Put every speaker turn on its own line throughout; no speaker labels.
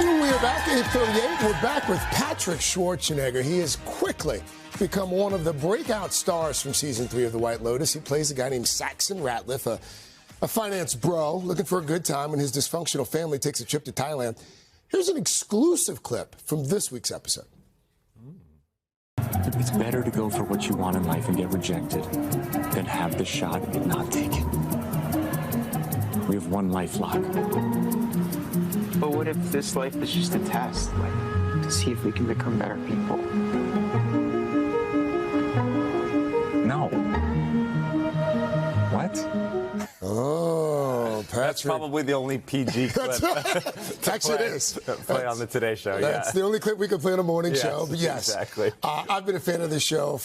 We're back at 8:38. We're back with Patrick Schwarzenegger. He has quickly become one of the breakout stars from season 3 of The White Lotus. He plays a guy named Saxon Ratliff, a finance bro looking for a good time when his dysfunctional family takes a trip to Thailand. Here's an exclusive clip from this week's episode.
It's better to go for what you want in life and get rejected than have the shot and not take it. We have one life, Locke.
But what if this life is just a test, like, to see if we can become better people?
No. What?
Oh, Patrick.
That's probably the only PG clip.
Actually, it is.
Play on the Today Show,
That's the only clip we can play on a morning show. But yes,
exactly.
I've been a fan of this show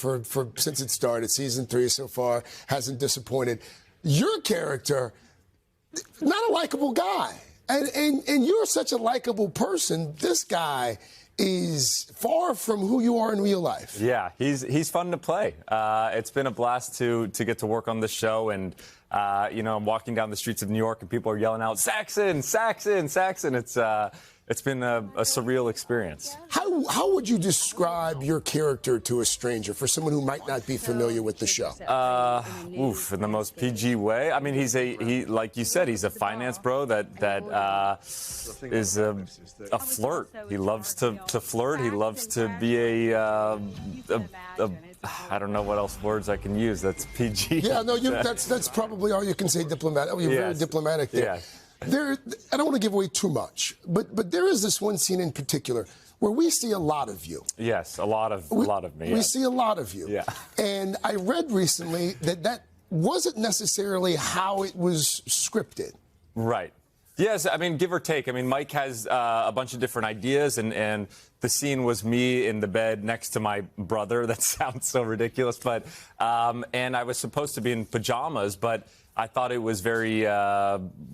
since it started. Season 3 so far hasn't disappointed. Your character, not a likable guy. And you're such a likable person. This guy is far from who you are in real life.
Yeah, he's fun to play. It's been a blast to get to work on this show, and I'm walking down the streets of New York and people are yelling out Saxon, Saxon, Saxon. It's been a surreal experience.
How would you describe your character to a stranger, for someone who might not be familiar with the show?
In the most PG way. I mean, he like you said, he's a finance bro that is a flirt. He loves to flirt. He loves to be I don't know what else words I can use. That's PG.
Yeah, no, that's probably all you can say. Diplomatic. Oh, you're very diplomatic there.
Yes.
I don't want to give away too much, but there is this one scene in particular where we see a lot of you.
Yes, a lot of me.
We see a lot of you.
Yeah.
And I read recently that wasn't necessarily how it was scripted.
Right. Yes, I mean, give or take. I mean, Mike has a bunch of different ideas, and the scene was me in the bed next to my brother. That sounds so ridiculous, but and I was supposed to be in pajamas, but I thought it was very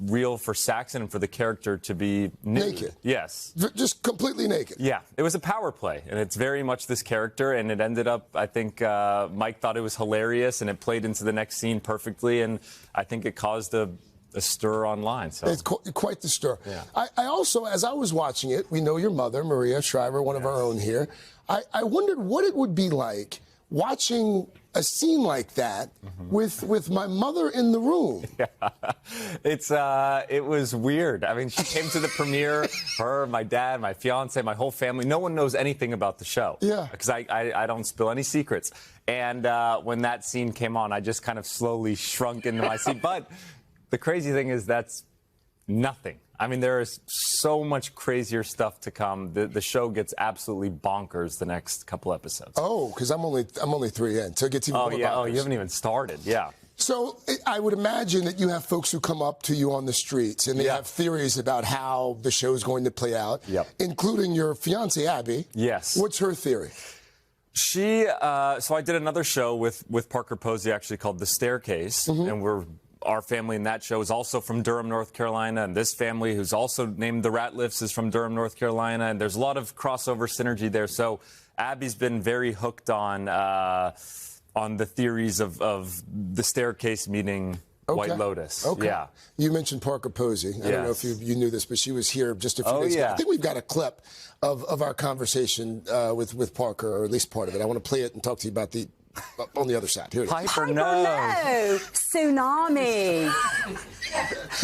real for Saxon and for the character to be nude.
Naked.
Yes.
Just completely naked.
Yeah. It was a power play, and it's very much this character, and it ended up, I think, Mike thought it was hilarious, and it played into the next scene perfectly, and I think it caused a stir online. So
it's quite the stir.
Yeah.
I also, as I was watching it, we know your mother, Maria Shriver, one of our own here. I wondered what it would be like watching a scene like that with my mother in the room.
Yeah. It was weird. I mean, she came to the premiere, her, my dad, my fiance, my whole family. No one knows anything about the show.
Yeah.
Because I don't spill any secrets. And when that scene came on, I just kind of slowly shrunk into my seat. But the crazy thing is that's nothing. I mean, there is so much crazier stuff to come. The show gets absolutely bonkers the next couple episodes.
Oh, because I'm only 3 in, so it gets even more bonkers.
Oh, you haven't even started. Yeah.
So I would imagine that you have folks who come up to you on the streets and they have theories about how the show is going to play out, including your fiance Abby.
Yes.
What's her theory?
So I did another show with Parker Posey, actually, called The Staircase, and our family in that show is also from Durham, North Carolina, and this family, who's also named the Ratliffs, is from Durham, North Carolina, and there's a lot of crossover synergy there. So Abby's been very hooked on the theories of the staircase meeting White Lotus.
Okay.
Yeah.
You mentioned Parker Posey. I don't know if you knew this, but she was here just a few days ago. I think we've got a clip of our conversation with Parker, or at least part of it. I want to play it and talk to you about on the other side. Here it is.
Piper, no.
Tsunami.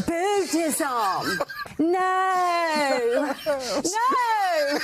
Buddhism. No. No.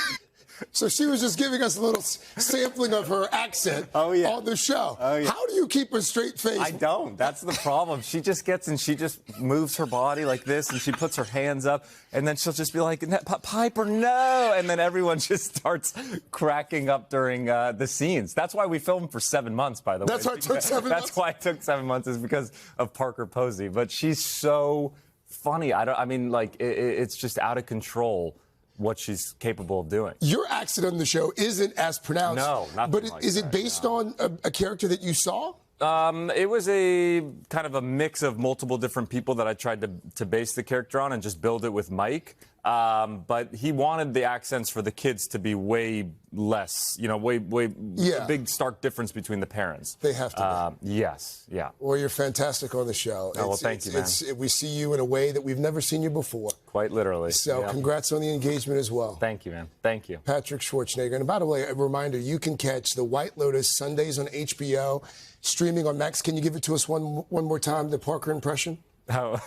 So she was just giving us a little sampling of her accent on the show. How do you keep a straight face?
I don't. That's the problem. She just gets and she just moves her body like this, and she puts her hands up, and then she'll just be like, Piper, no. And then everyone just starts cracking up during the scenes. That's why we filmed for 7 months, by the way.
That's why it took 7 months?
That's why it took 7 months, is because of Parker Posey. But she's so funny. It's just out of control what she's capable of doing.
Your accent on the show isn't as pronounced.
No, nothing
But
like
is it
that,
based on a character that you saw?
It was a kind of a mix of multiple different people that I tried to base the character on and just build it with Mike. But he wanted the accents for the kids to be way less, a big stark difference between the parents.
They have to be.
Yes, yeah.
Well, you're fantastic on the show.
Oh, well, thank you, man.
We see you in a way that we've never seen you before.
Quite literally.
So congrats on the engagement as well.
Thank you, man. Thank you.
Patrick Schwarzenegger. And by the way, a reminder, you can catch The White Lotus Sundays on HBO, streaming on Max. Can you give it to us one more time, the Parker impression?
Oh.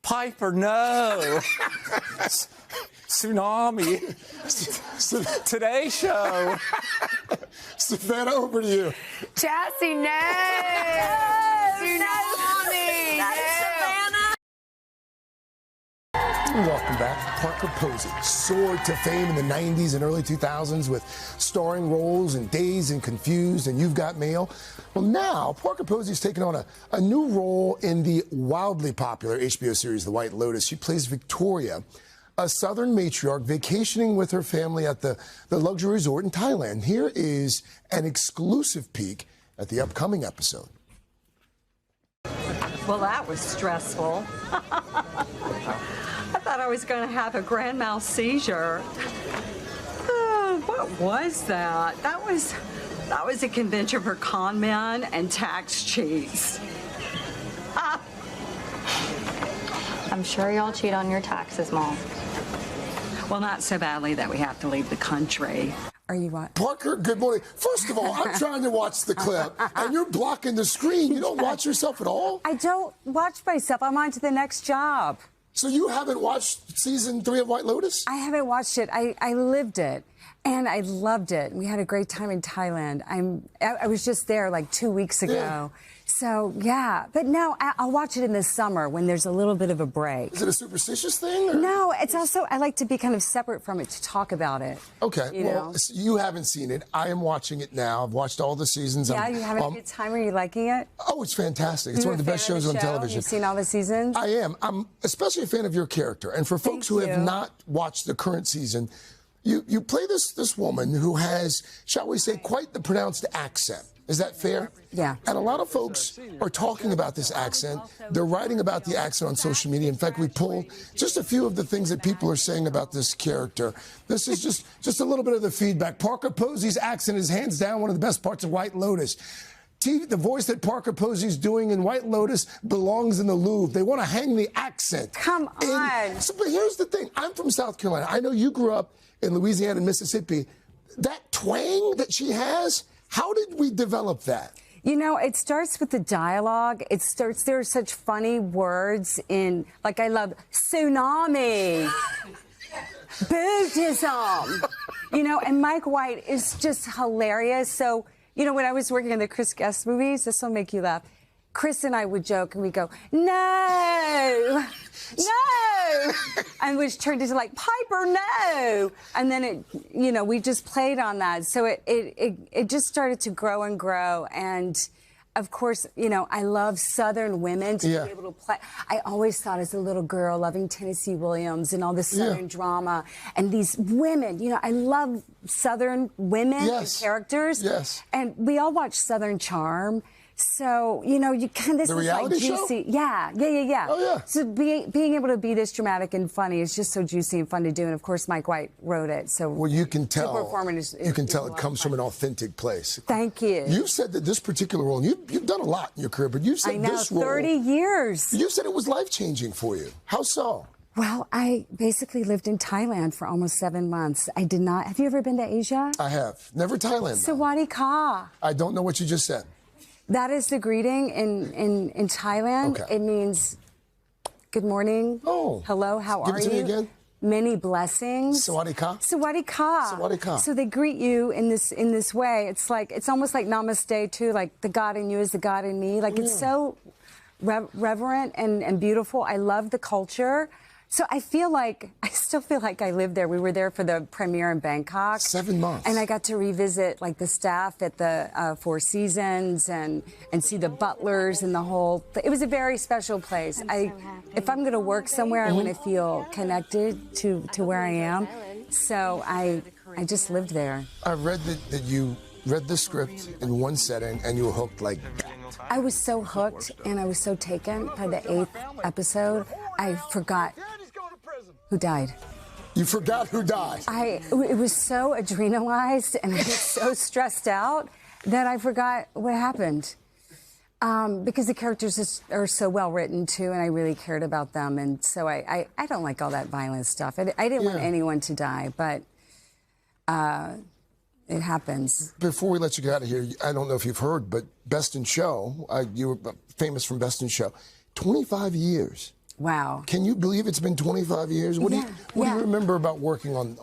Piper, no. Tsunami. Today Show.
Savannah, over to you.
Chassie, no. Tsunami. No.
Welcome back. Parker Posey soared to fame in the 90s and early 2000s with starring roles in Dazed and Confused and You've Got Mail. Well, now Parker Posey's taken on a new role in the wildly popular HBO series The White Lotus. She plays Victoria, a Southern matriarch vacationing with her family at the luxury resort in Thailand. Here is an exclusive peek at the upcoming episode.
Well, that was stressful. I thought I was going to have a grand mal seizure. What was that? That was a convention for con men and tax cheats.
I'm sure y'all cheat on your taxes, Mom.
Well, not so badly that we have to leave the country.
Are you what?
Parker, good morning. First of all, I'm trying to watch the clip, and you're blocking the screen. You don't watch yourself at all?
I don't watch myself. I'm on to the next job.
So you haven't watched season 3 of White Lotus?
I haven't watched it. I lived it, and I loved it. We had a great time in Thailand. I was just there like 2 weeks ago.
Yeah.
So, yeah. But no, I'll watch it in the summer when there's a little bit of a break.
Is it a superstitious thing? Or?
No, it's also, I like to be kind of separate from it to talk about it.
Okay.
You
Well,
know?
you haven't seen it. I am watching it now. I've watched all the seasons.
Yeah, you having a good time? Are you liking it?
Oh, it's fantastic. It's one of the best shows on television.
You've seen all the seasons?
I am. I'm especially a fan of your character. And for folks who have not watched the current season, you play this woman who has, shall we say, quite the pronounced accent. Is that fair?
Yeah.
And a lot of folks are talking about this accent. They're writing about the accent on social media. In fact, we pulled just a few of the things that people are saying about this character. This is just a little bit of the feedback. Parker Posey's accent is hands down one of the best parts of White Lotus. The voice that Parker Posey's doing in White Lotus belongs in the Louvre. They want to hang the accent.
Come on.
But here's the thing. I'm from South Carolina. I know you grew up in Louisiana and Mississippi. That twang that she has, how did we develop that?
You know, it starts with the dialogue. There are such funny words in, like, I love tsunami, Buddhism, and Mike White is just hilarious. So, when I was working on the Chris Guest movies, this will make you laugh. Chris and I would joke and we'd go, no, and which turned into like, Piper, no. And then we just played on that. So it just started to grow and grow. And of course, I love Southern women to be able to play. I always thought as a little girl, loving Tennessee Williams and all the Southern drama and these women, I love Southern women and characters.
Yes.
And we all watch Southern Charm. So, you kind of, this
the
is like
reality
juicy.
Show?
Yeah.
Oh, yeah.
So being able to be this dramatic and funny is just so juicy and fun to do. And of course, Mike White wrote it. So
well, you can tell.
the performance
you can tell it comes from an authentic place.
Thank you.
You said that this particular role, and you've done a lot in your career, but you said this role.
30 years.
You said it was life-changing for you. How so?
Well, I basically lived in Thailand for almost 7 months. I did not. Have you ever been to Asia?
I have. Never Thailand.
Sawadee ka.
I don't know what you just said.
That is the greeting in Thailand.
Okay.
It means good morning.
Oh.
Hello, how are you?
Give it to me again.
Many blessings.
Sawadee ka.
Sawadee ka.
Sawadee ka.
So they greet you in this way. It's almost like namaste too, like the God in you is the God in me. Like it's so reverent and beautiful. I love the culture. So I still feel like I lived there. We were there for the premiere in Bangkok. 7 months. And I got to revisit like the staff at the Four Seasons and see the butlers and the whole. It was a very special place. If I'm going to work somewhere, I want to feel connected to where I am. So I just lived there.
I read that you read the script in one setting and you were hooked like that.
I was so hooked and I was so taken by the 8th episode, I forgot who died.
You forgot who died.
It was so adrenalized and I was so stressed out that I forgot what happened. Because the characters are so well written too, and I really cared about them, and so I don't like all that violent stuff. I didn't want anyone to die, but it happens.
Before we let you get out of here, I don't know if you've heard, but Best in Show, you were famous from Best in Show, 25 years.
Wow.
Can you believe it's been 25 years? What do you remember about working on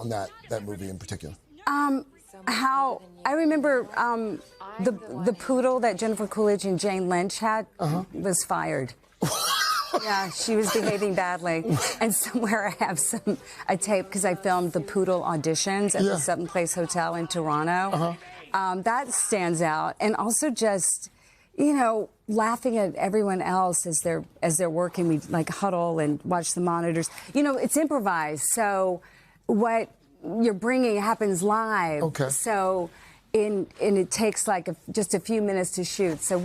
that movie in particular?
How I remember the poodle that Jennifer Coolidge and Jane Lynch had was fired. Yeah, she was behaving badly. And somewhere I have a tape because I filmed the poodle auditions at the Sutton Place Hotel in Toronto. That stands out. And also just, you know, laughing at everyone else as they're working. We like huddle and watch the monitors. You know, it's improvised. So what you're bringing happens live. Okay. So and it takes like just a few minutes to shoot. So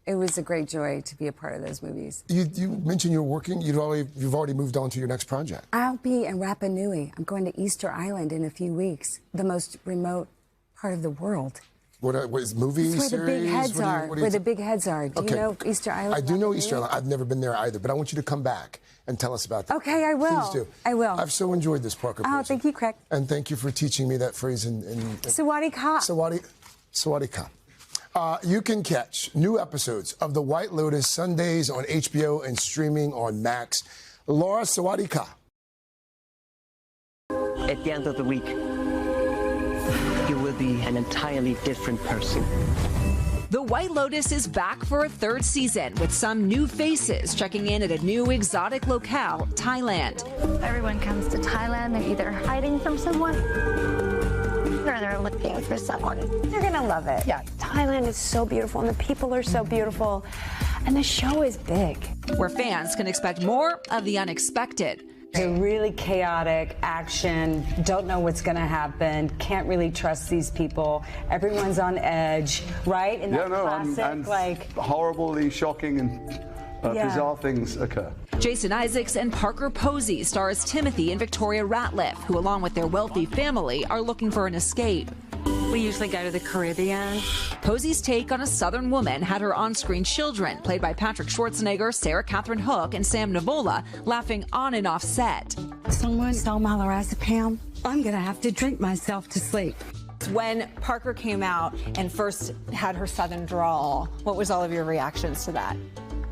it was a great joy to be a part of those movies.
You mentioned you're working. You've already moved on to your next project.
I'll be in Rapa Nui. I'm going to Easter Island in a few weeks, the most remote part of the world.
What is movie
it's where
series?
The big heads are. Where the big heads are. Do you know Easter Island?
I do know Easter Island. I've never been there either, but I want you to come back and tell us about that.
Okay, I will.
Please do.
I will.
I've so enjoyed this, Parker Posey.
Oh, thank you, Craig.
And thank you for teaching me that phrase in
Sawadee Ka.
Sawadee Ka. You can catch new episodes of The White Lotus Sundays on HBO and streaming on Max. Laura, Sawadee Ka.
At the end of the week, you will be an entirely different person.
The White Lotus is back for a third season with some new faces checking in at a new exotic locale, Thailand.
Everyone comes to Thailand. They're either hiding from someone or they're looking for someone.
You're gonna love it. Yeah, Thailand is so beautiful and the people are so beautiful and the show is big.
Where fans can expect more of the unexpected.
It's really chaotic action, don't know what's going to happen, can't really trust these people. Everyone's on edge, right? In that classic,
and horribly shocking and bizarre things occur.
Jason Isaacs and Parker Posey star as Timothy and Victoria Ratliff, who along with their wealthy family are looking for an escape.
We usually go to the Caribbean.
Posey's take on a Southern woman had her on-screen children, played by Patrick Schwarzenegger, Sarah Catherine Hook, and Sam Nivola, laughing on and off set.
Someone stole my lorazepam. I'm gonna have to drink myself to sleep.
When Parker came out and first had her Southern drawl, what was all of your reactions to that?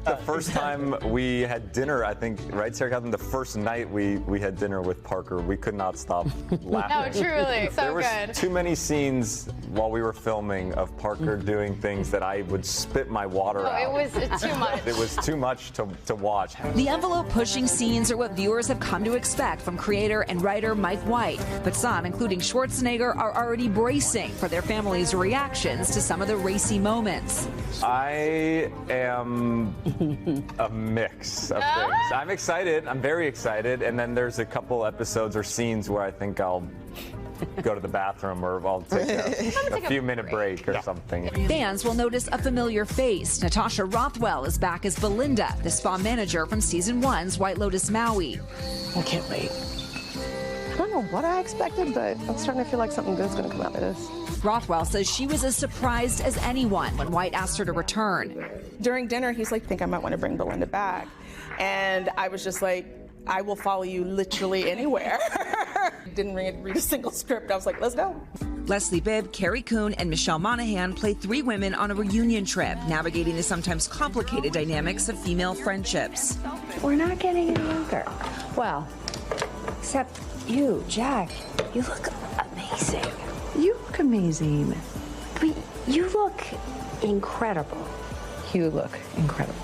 The first time we had dinner, I think, right, Sarah Catherine? The first night we had dinner with Parker, we could not stop laughing.
No, truly, so
there was
good.
Too many scenes while we were filming of Parker doing things that I would spit my water out.
It was too much.
It was too much to watch.
The envelope-pushing scenes are what viewers have come to expect from creator and writer Mike White, but some, including Schwarzenegger, are already bracing for their family's reactions to some of the racy moments.
I am a mix of things. I'm excited. I'm very excited. And then there's a couple episodes or scenes where I think I'll go to the bathroom or I'll take a few-minute break or something.
Fans will notice a familiar face. Natasha Rothwell is back as Belinda, the spa manager from Season 1's White Lotus Maui.
I can't wait. I don't know what I expected, but I'm starting to feel like something good's going to come out of this.
Rothwell says she was as surprised as anyone when White asked her to return.
During dinner, he's like, I think I might want to bring Belinda back. And I was just like, I will follow you literally anywhere. Didn't read a single script. I was like, let's go.
Leslie Bibb, Carrie Coon, and Michelle Monaghan play three women on a reunion trip, navigating the sometimes complicated dynamics of female friendships.
We're not getting any younger. Well, except you, Jack. You look amazing. You look amazing. But you look incredible.
You look incredible.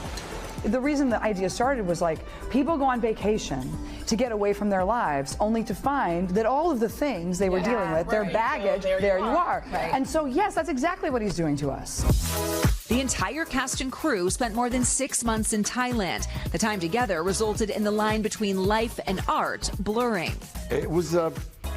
The reason the idea started was like people go on vacation to get away from their lives only to find that all of the things they were dealing with, their baggage, so there you are. Right. And so, yes, that's exactly what he's doing to us.
The entire cast and crew spent more than 6 months in Thailand. The time together resulted in the line between life and art blurring.
It was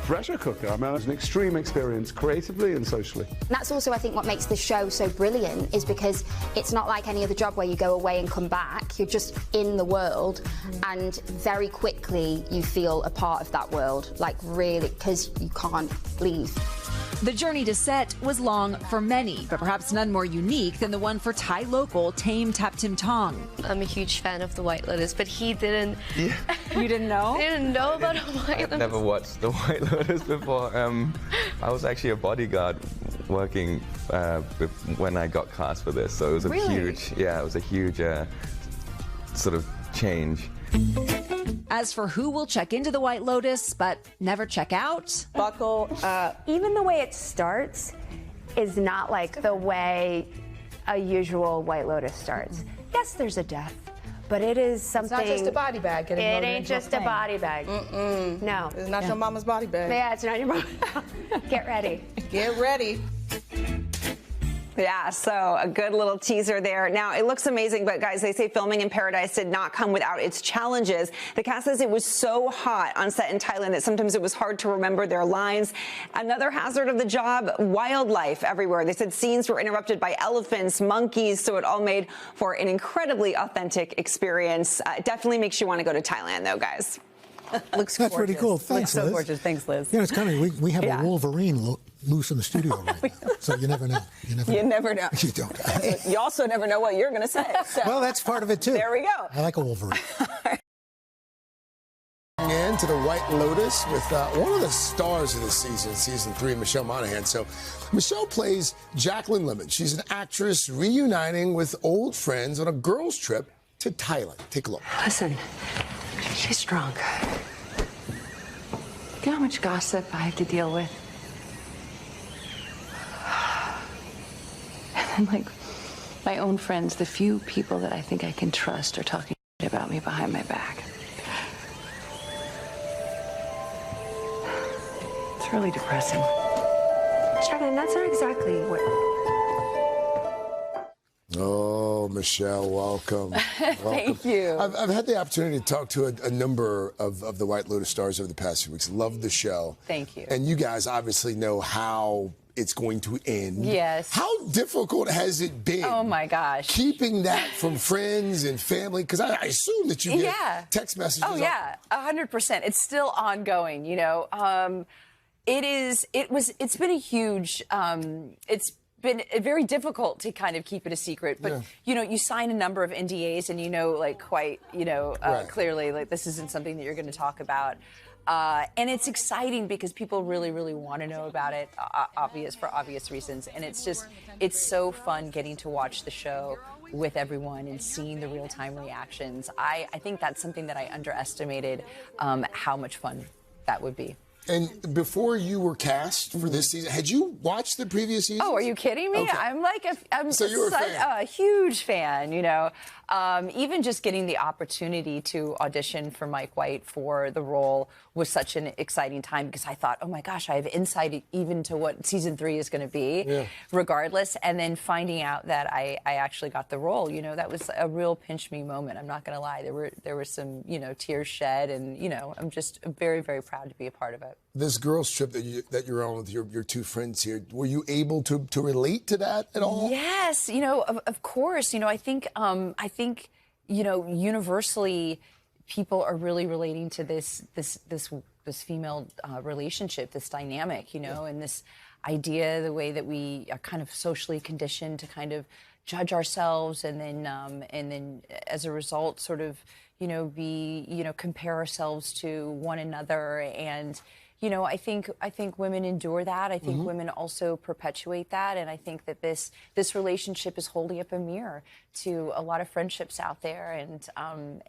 pressure cooker. I mean, it was an extreme experience, creatively and socially.
That's also, I think, what makes the show so brilliant, is because it's not like any other job where you go away and come back. You're just in the world, and very quickly you feel a part of that world, like really, because you can't leave.
The journey to set was long for many, but perhaps none more unique than the one for Thai local Tame Tap Tim Tong.
I'm a huge fan of the White Lotus, but he didn't.
Yeah. You didn't know?
I didn't know about a White Lotus.
I've never watched the White Lotus before. I was actually a bodyguard working when I got cast for this, so it was a huge, it was a huge sort of change.
As for who will check into the White Lotus but never check out,
buckle up.
Even the way it starts is not like the way a usual White Lotus starts. Yes, there's a death, but it is something.
It's not just a body bag.
It ain't just a body bag. No.
It's not your mama's body bag.
Yeah, it's not your mama. Get ready.
Get ready.
Yeah, so a good little teaser there. Now, it looks amazing, but guys, they say filming in Paradise did not come without its challenges. The cast says it was so hot on set in Thailand that sometimes it was hard to remember their lines. Another hazard of the job, wildlife everywhere. They said scenes were interrupted by elephants, monkeys, so it all made for an incredibly authentic experience. Definitely makes you want to go to Thailand, though, guys.
Looks That's pretty cool. Thanks, Liz.
So gorgeous. Thanks, Liz.
You know, it's kind of, we have a Wolverine loose in the studio right now, so you never know.
You never know.
You don't.
You also never know what you're going to say. So.
Well, that's part of it, too.
There we go.
I like a Wolverine.
Into the White Lotus with one of the stars of the season 3, Michelle Monaghan. So Michelle plays Jacqueline Lemon. She's an actress reuniting with old friends on a girls' trip to Thailand. Take a look.
Listen, she's strong. You know how much gossip I have to deal with? And then, like, my own friends, the few people that I think I can trust, are talking about me behind my back. It's really depressing.
Jacqueline, that's not exactly what...
Oh, Michelle, welcome.
Thank you.
I've had the opportunity to talk to a number of the White Lotus stars over the past few weeks. Love the show.
Thank you.
And you guys obviously know how it's going to end.
Yes.
How difficult has it been?
Oh, my gosh.
Keeping that from friends and family? Because I assume that you get text messages.
Oh, yeah, 100%. It's still ongoing, you know. It's been a huge, it's been very difficult to kind of keep it a secret, but you know, you sign a number of NDAs and you know, like quite, you know, clearly, like this isn't something that you're going to talk about. And it's exciting because people really, really want to know about it, for obvious reasons. And it's so fun getting to watch the show with everyone and seeing the real-time reactions. I think that's something that I underestimated, how much fun that would be.
And before you were cast for this season, had you watched the previous season?
Oh, are you kidding me?
Okay.
I'm
so you were
a huge fan, you know. Even just getting the opportunity to audition for Mike White for the role was such an exciting time because I thought, oh my gosh, I have insight even to what season 3 is going to be, regardless. And then finding out that I actually got the role, you know, that was a real pinch me moment. I'm not going to lie. There were some, you know, tears shed, and you know, I'm just very, very proud to be a part of it.
This girls' trip that you're on with your two friends here, were you able to relate to that at all?
Yes, you know, of course. You know, I think you know, universally, people are really relating to this female relationship, this dynamic, you know, and this idea, the way that we are kind of socially conditioned to kind of judge ourselves, and then as a result, sort of, you know, compare ourselves to one another. And you know, I think women endure that. I think women also perpetuate that, and I think that this relationship is holding up a mirror to a lot of friendships out there,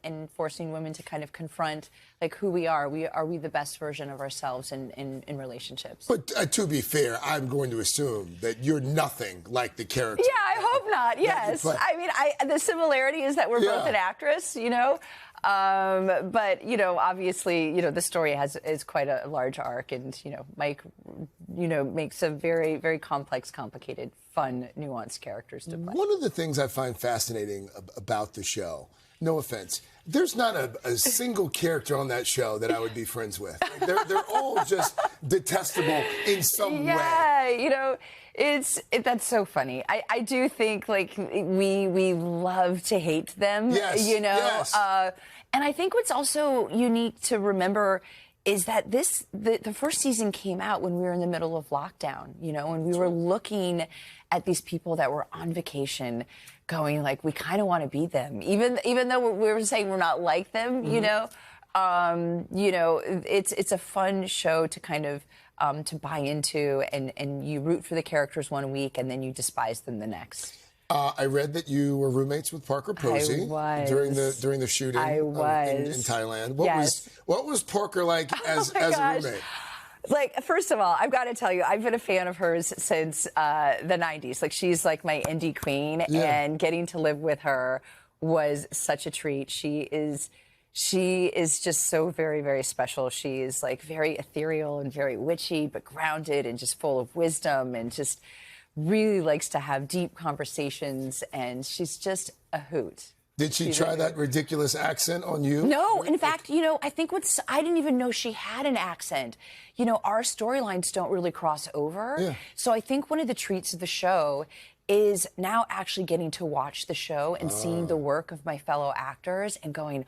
and forcing women to kind of confront like who we are. Are we the best version of ourselves in relationships?
But to be fair, I'm going to assume that you're nothing like the character.
Yeah, I hope not. Yes, I mean, the similarity is that we're both an actress, you know. But, you know, obviously, you know, the story is quite a large arc, and, you know, Mike, you know, makes a very, very complex, complicated, fun, nuanced characters to play.
One of the things I find fascinating about the show, no offense, there's not a single character on that show that I would be friends with. Like, they're all just detestable in some way.
Yeah, you know, that's so funny. I do think, like, we love to hate them, you know.
Yes.
And I think what's also unique to remember is that the first season came out when we were in the middle of lockdown, you know, and we were looking at these people that were on vacation going, like, we kind of want to be them, even though we were saying we're not like them, you know. You know, it's a fun show to kind of to buy into, and you root for the characters one week and then you despise them the next.
I read that you were roommates with Parker Posey during the shooting in Thailand. What was Parker like as a roommate?
Like, first of all, I've got to tell you, I've been a fan of hers since the 90s. Like, she's like my indie queen, and getting to live with her was such a treat. She is just so very, very special. She is like very ethereal and very witchy, but grounded and just full of wisdom, and just really likes to have deep conversations, and she's just a hoot.
Did she try that ridiculous accent on you?
No, in fact, you know, I think I didn't even know she had an accent. You know, our storylines don't really cross over. Yeah. So I think one of the treats of the show is now actually getting to watch the show and seeing the work of my fellow actors and going,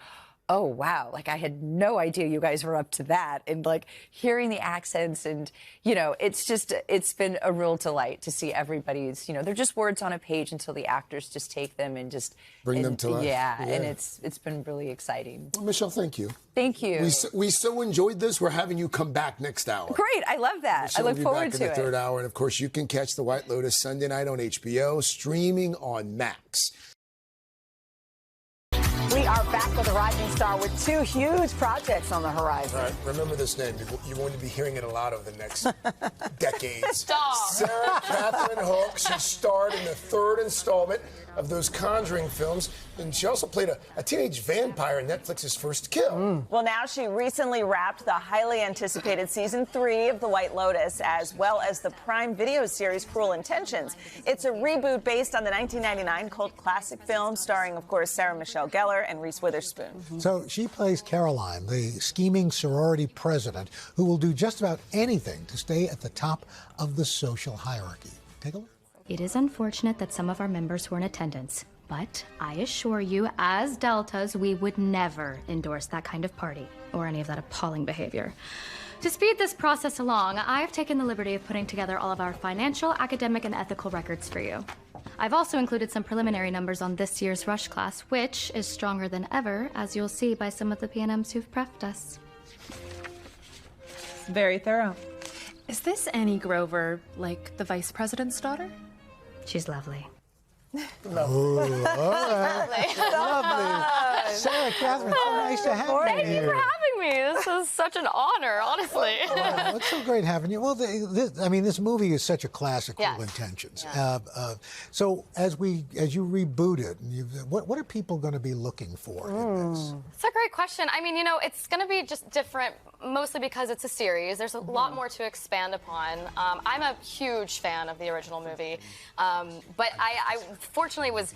oh, wow, like, I had no idea you guys were up to that. And, like, hearing the accents, and, you know, it's been a real delight to see everybody's, you know, they're just words on a page until the actors just take them and just
bring them to life.
Yeah, and it's been really exciting.
Well, Michelle, thank you.
Thank you.
We so enjoyed this. We're having you come back next hour.
Great. I love that.
Michelle
I look forward
back
to
in the third hour. And, of course, you can catch The White Lotus Sunday night on HBO, streaming on Max.
We are back with a rising star with two huge projects on the horizon.
All right, remember this name. You're going to be hearing it a lot over the next decades.
Stop.
Sarah Catherine Hook. She starred in the third installment of those Conjuring films, and she also played a teenage vampire in Netflix's First Kill.
Well, now she recently wrapped the highly anticipated season 3 of The White Lotus, as well as the Prime Video series Cruel Intentions. It's a reboot based on the 1999 cult classic film, starring, of course, Sarah Michelle Gellar and Reese Witherspoon.
So she plays Caroline, the scheming sorority president who will do just about anything to stay at the top of the social hierarchy. Take a look.
It is unfortunate that some of our members were in attendance, but I assure you, as Deltas, we would never endorse that kind of party or any of that appalling behavior. To speed this process along, I've taken the liberty of putting together all of our financial, academic, and ethical records for you. I've also included some preliminary numbers on this year's Rush class, which is stronger than ever, as you'll see by some of the PNMs who've prepped us.
Very thorough. Is this Annie Grover, like the vice president's daughter?
She's lovely.
Oh, all right. Lovely. Sarah Catherine, so nice to have you
Thank
here.
you for having me. This is such an honor, honestly.
It's so great having you. Well, this movie is such a classic, Cruel
Yes.
Intentions.
Yeah.
So as you reboot it, what are people going to be looking for in this?
It's a great question. I mean, you know, it's going to be just different, mostly because it's a series. There's a lot more to expand upon. I'm a huge fan of the original movie, but I fortunately was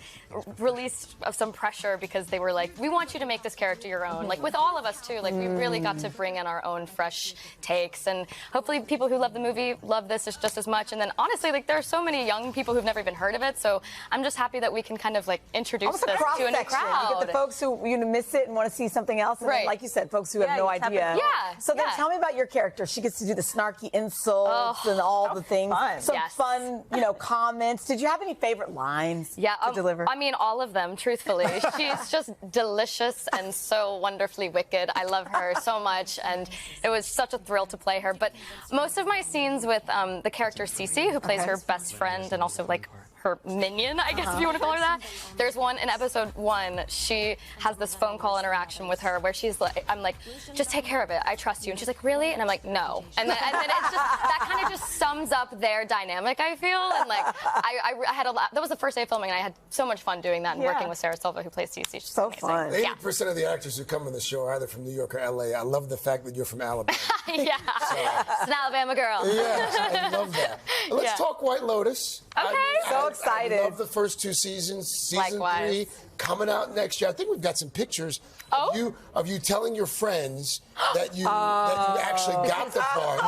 released of some pressure because they were like, we want you to make this character your own. Like, with all of us, too. Like, we really got to bring in our own fresh takes, and hopefully people who love the movie love this just as much. And then, honestly, like, there are so many young people who've never even heard of it, so I'm just happy that we can kind of, like, introduce
Almost
this to a new crowd.
You get the folks who miss it and want to see something else, and then, like you said, folks who have no idea. So then tell me about your character. She gets to do the snarky insults and all the things. Some fun, comments. Did you have any favorite lines to deliver?
I mean, all of them, truthfully. She's just delicious and so wonderfully wicked. I love her so much, and it was such a thrill to play her. But most of my scenes with the character Cece, who plays her best friend and also, like, her minion, I guess if you want to call her that. There's one in episode 1. She has this phone call interaction with her where she's like, I'm like, just take care of it. I trust you. And she's like, really? And I'm like, no. And then it's just that kind of just sums up their dynamic, I feel. And like I had that was the first day of filming, and I had so much fun doing that and working with Sarah Silva, who plays Cece. She's so fun.
80% of the actors who come on the show are either from New York or LA. I love the fact that you're from Alabama.
Yeah. It's an Alabama girl.
Yeah, I love that. Let's talk White Lotus.
Okay. So excited.
I love the first 2 seasons. Season 3 coming out next year. I think we've got some pictures of you telling your friends that you actually got the part.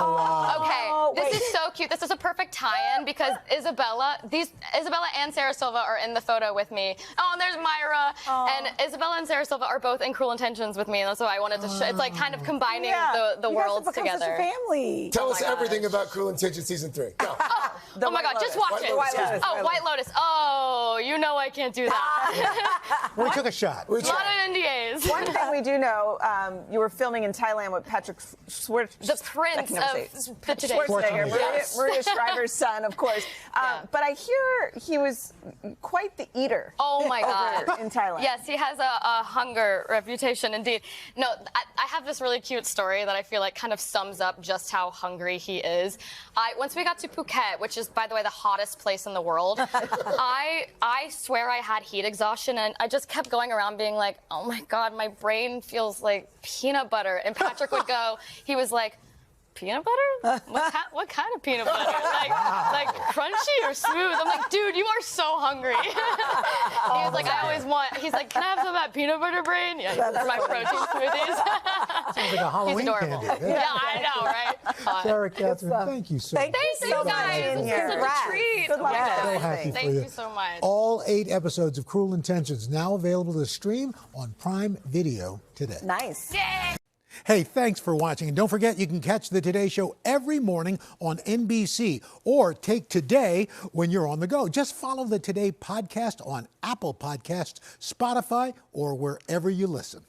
Okay, this is so cute. This is a perfect tie-in because Isabella and Sarah Silva are in the photo with me. Oh, and there's Myra. And Isabella and Sarah Silva are both in Cruel Intentions with me, and that's why I wanted to show. It's like kind of combining the worlds together.
Such a family.
Tell us everything about Cruel Intentions season 3. Go.
Oh my God, just watch it. White Lotus. Oh, you know I can't do that.
We took a shot.
A lot of NDAs.
One thing we do know, you were filming in Thailand with Patrick Schwarzenegger.
The prince of the Today
Schwarzenegger. Maria Shriver's son, of course. But I hear he was quite the eater.
Oh my God.
In Thailand.
Yes, he has a hunger reputation indeed. No, I have this really cute story that I feel like kind of sums up just how hungry he is. Once we got to Phuket, which is, by the way, the hottest place in the world, I swear I had heat exhaustion, and I just kept going around being like, oh my God, my brain feels like peanut butter. And Patrick would go, he was like, peanut butter? What kind of peanut butter? Like crunchy or smooth? I'm like, dude, you are so hungry. He was like, he's like, can I have some of that peanut butter brain? Yeah, for my protein smoothies.
Sounds like a Halloween
He's adorable.
candy.
Yeah, I know, right?
Sarah Catherine, thank you so much.
Thank you guys. This is a treat.
Good luck. So happy
Thank
for
you so much.
All 8 episodes of Cruel Intentions now available to stream on Prime Video today.
Nice.
Yay.
Hey, thanks for watching. And don't forget, you can catch The Today Show every morning on NBC or take Today when you're on the go. Just follow The Today podcast on Apple Podcasts, Spotify, or wherever you listen.